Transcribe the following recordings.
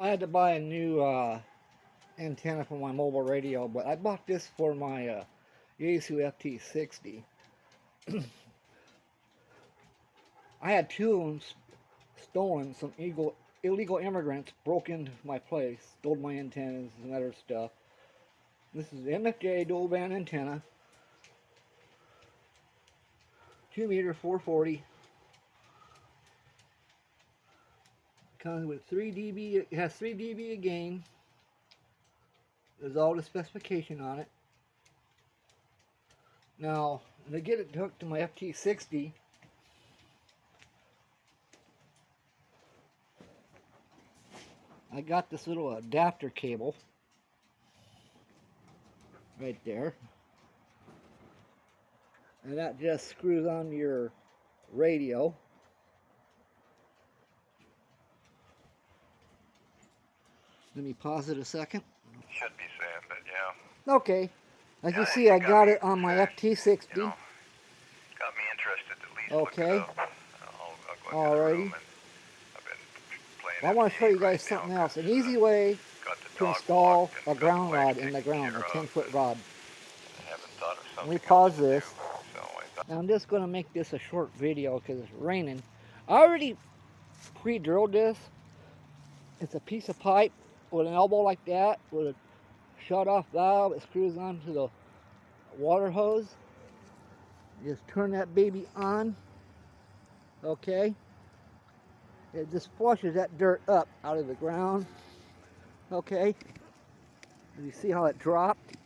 I had to buy a new antenna for my mobile radio, but I bought this for my Yaesu FT60. I had two of them stolen. Some illegal immigrants broke into my place, stole my antennas and other stuff. This is MFJ dual band antenna, 2 meter 440. Comes with 3 dB. It has 3 dB of gain. There's all the specification on it. Now, to get it hooked to my FT60, I got this little adapter cable right there, and that just screws onto your radio. Let me pause it a second. Should be saying, but yeah. Okay, as you see, I got it on my FT60. You know, got me interested at least. Okay. Look it up. I'll go Alrighty. I've been playing. Well, I want to show you guys something else. An easy way to install a ground rod in the ground, a 10-foot rod. Let me pause this. Now I'm just going to make this a short video because it's raining. I already pre-drilled this. It's a piece of pipe with an elbow like that with a shut-off valve. It screws onto the water hose. Just turn that baby on. Okay. It just flushes that dirt up out of the ground. Okay. You see how it dropped?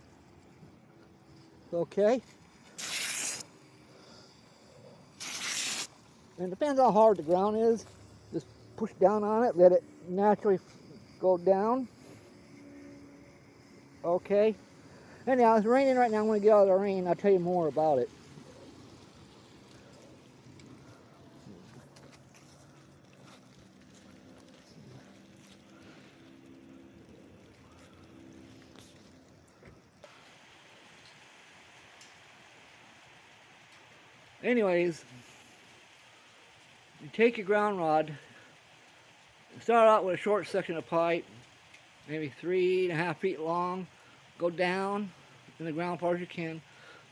Okay. And it depends how hard the ground is. Just push down on it, let it naturally go down. Okay. Anyhow, it's raining right now. I'm going to get out of the rain. I'll tell you more about it. Anyways, you take your ground rod, start out with a short section of pipe, maybe 3.5 feet long, go down in the ground as far as you can,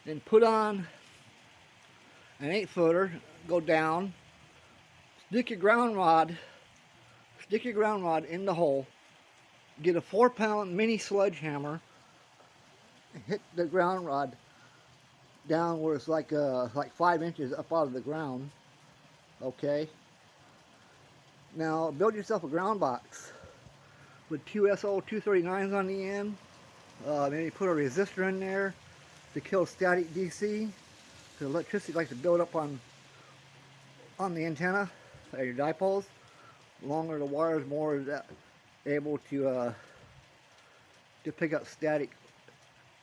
then put on an 8-footer, go down, stick your ground rod in the hole, get a 4-pound mini sledgehammer, and hit the ground rod down where it's like 5 inches up out of the ground. Okay. Now build yourself a ground box with two SO239s on the end. Maybe put a resistor in there to kill static DC. Because electricity likes to build up on the antenna at your dipoles. The longer the wires, more is that able to pick up static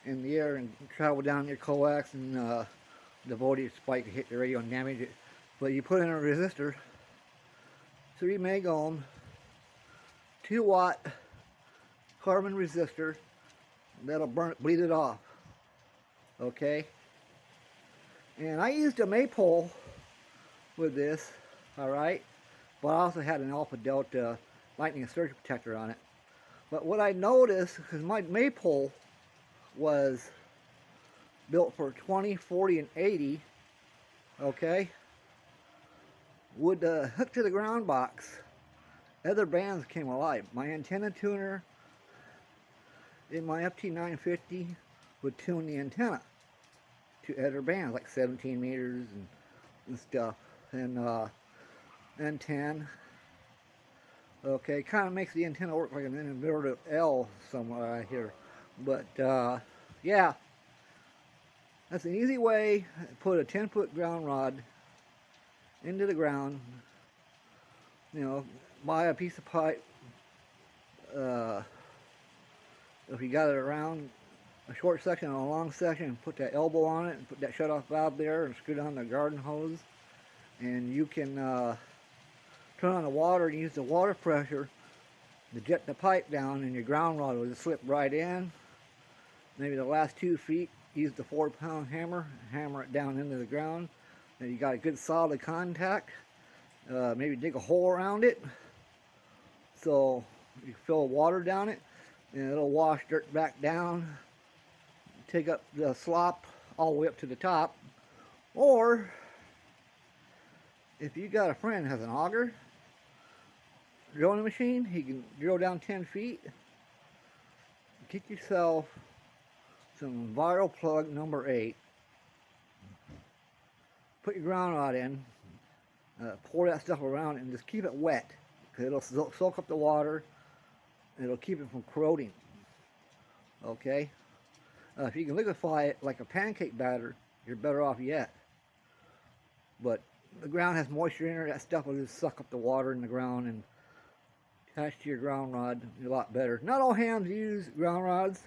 in the air and travel down your coax, and the voltage spike to hit the radio and damage it. But you put in a resistor, 3 meg ohm, 2-watt carbon resistor, that'll bleed it off. Okay. And I used a maypole with this, alright, but I also had an alpha delta lightning surge protector on it. But what I noticed, because my maypole was built for 20, 40, and 80, okay, would hook to the ground box, other bands came alive. My antenna tuner in my FT950 would tune the antenna to other bands, like 17 meters and stuff, and 10. Okay, kind of makes the antenna work like an inverted L somewhere here. But yeah, that's an easy way to put a 10-foot ground rod into the ground. You know, buy a piece of pipe. If you got it around a short section and a long section, put that elbow on it and put that shut-off valve there and screw down the garden hose. And you can turn on the water and use the water pressure to jet the pipe down, and your ground rod will just slip right in. Maybe the last 2 feet, use the 4-pound hammer it down into the ground. And you got a good solid contact. Maybe dig a hole around it. So You fill water down it, and it'll wash dirt back down, take up the slop all the way up to the top. Or if you got a friend that has an auger drilling machine, he can drill down 10 feet. Get yourself some viral plug number 8. Put your ground rod in, pour that stuff around, and just keep it wet, because it'll soak up the water, and it'll keep it from corroding. Okay? If you can liquefy it like a pancake batter, you're better off yet. But the ground has moisture in it, that stuff will just suck up the water in the ground and attach to your ground rod a lot better. Not all hams use ground rods,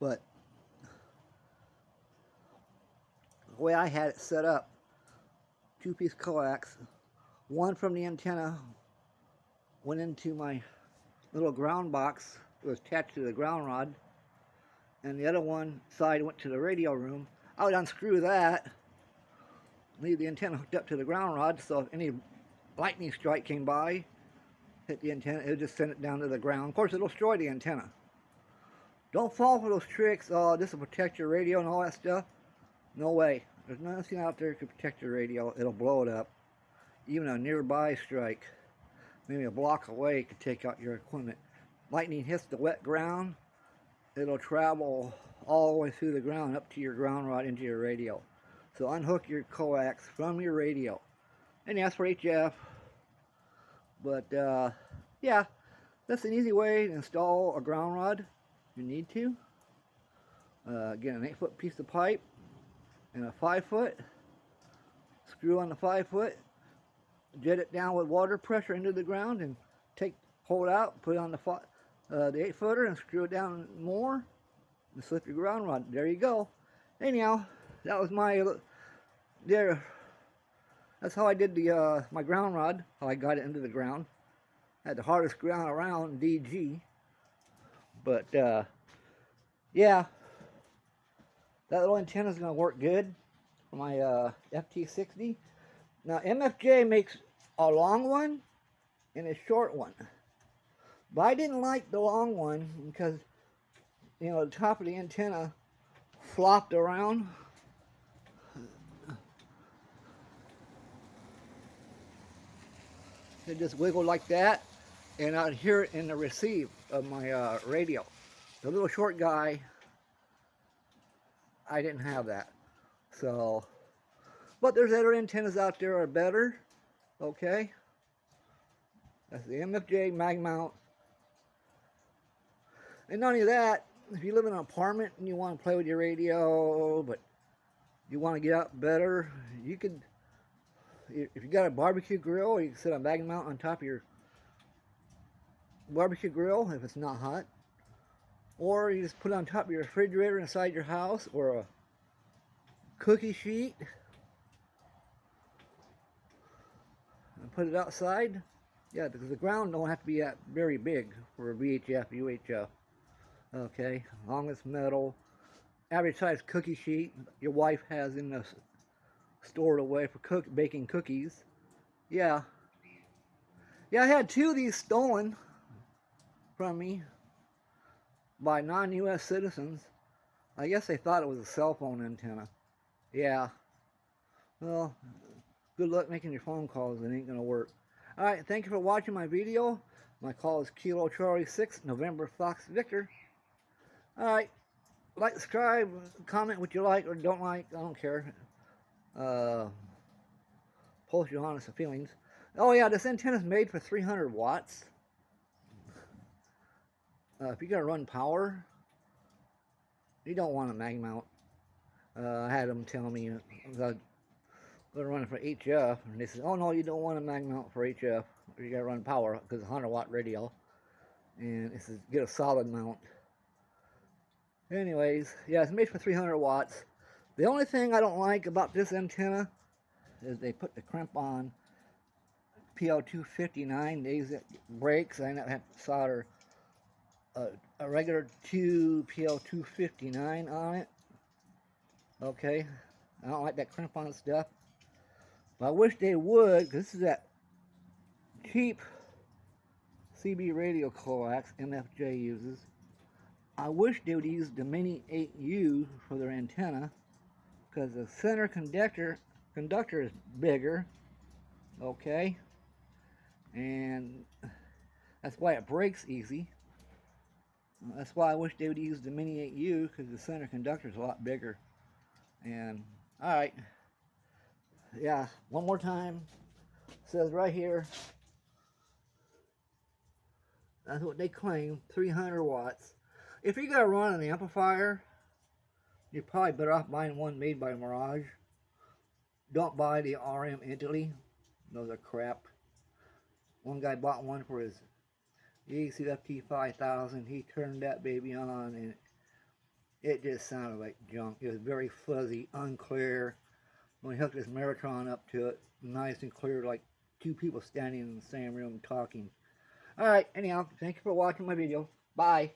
but the way I had it set up, 2-piece coax, one from the antenna went into my little ground box. It was attached to the ground rod, and the other one side went to the radio room. I would unscrew that, leave the antenna hooked up to the ground rod, so if any lightning strike came by, hit the antenna, it would just send it down to the ground. Of course, it'll destroy the antenna. Don't fall for those tricks. Oh, this will protect your radio and all that stuff. No way. There's nothing out there that can protect your radio. It'll blow it up. Even a nearby strike, maybe a block away, could take out your equipment. Lightning hits the wet ground, it'll travel all the way through the ground up to your ground rod into your radio. So unhook your coax from your radio. And ask for HF. But yeah, that's an easy way to install a ground rod if you need to. Get an 8-foot piece of pipe and a 5-foot. Screw on the 5-foot. Jet it down with water pressure into the ground and pull it out, put it on the 8-footer and screw it down more and slip your ground rod. There you go. Anyhow, that was my that's how I did the my ground rod, how I got it into the ground. I had the hardest ground around, DG. But yeah, that little antenna is going to work good for my FT60. Now MFJ makes a long one and a short one. But I didn't like the long one because, you know, the top of the antenna flopped around. It just wiggled like that, and I'd hear it in the receive of my radio. The little short guy, I didn't have that. So, but there's other antennas out there that are better. Okay. That's the MFJ mag mount. And not only that, if you live in an apartment and you want to play with your radio, but you want to get out better, you could, if you got a barbecue grill, you can set a mag mount on top of your barbecue grill if it's not hot. Or you just put it on top of your refrigerator inside your house, or a cookie sheet, and put it outside. Yeah, because the ground don't have to be that very big for a VHF, UHF. Okay, as long as metal. Average size cookie sheet your wife has in the stored away for baking cookies. Yeah. Yeah, I had 2 of these stolen from me by non-US citizens. I guess they thought it was a cell phone antenna. Yeah. Well, good luck making your phone calls. It ain't gonna work. Alright, thank you for watching my video. My call is Kilo Charlie 6, November Fox Victor. Alright, like, subscribe, comment what you like or don't like. I don't care. Post your honest feelings. Oh yeah, this antenna is made for 300 watts. If you're gonna run power, you don't want a mag mount. I had them tell me they're running for HF, and they said, "Oh no, you don't want a mag mount for HF. You gotta run power because it's a 100-watt radio." And it says get a solid mount. Anyways, yeah, it's made for 300 watts. The only thing I don't like about this antenna is they put the crimp on PL259. They use it breaks. I have to solder a regular 2 PL259 on it. Okay, I don't like that crimp on stuff. But I wish they would, because this is that cheap CB radio coax MFJ uses. I wish they would use the Mini 8U for their antenna, because the center conductor is bigger, okay, and that's why it breaks easy. That's why I wish they would use the Mini 8U, because the center conductor is a lot bigger. And alright, yeah, one more time. It says right here, that's what they claim, 300 watts. If you're gonna run an amplifier, you're probably better off buying one made by Mirage. Don't buy the RM Italy. Those are crap. One guy bought one for his ECFT 5000. He turned that baby on and it just sounded like junk. It was very fuzzy, unclear. When he hooked his Meritron up to it, nice and clear, like two people standing in the same room talking. Alright, anyhow, thank you for watching my video. Bye.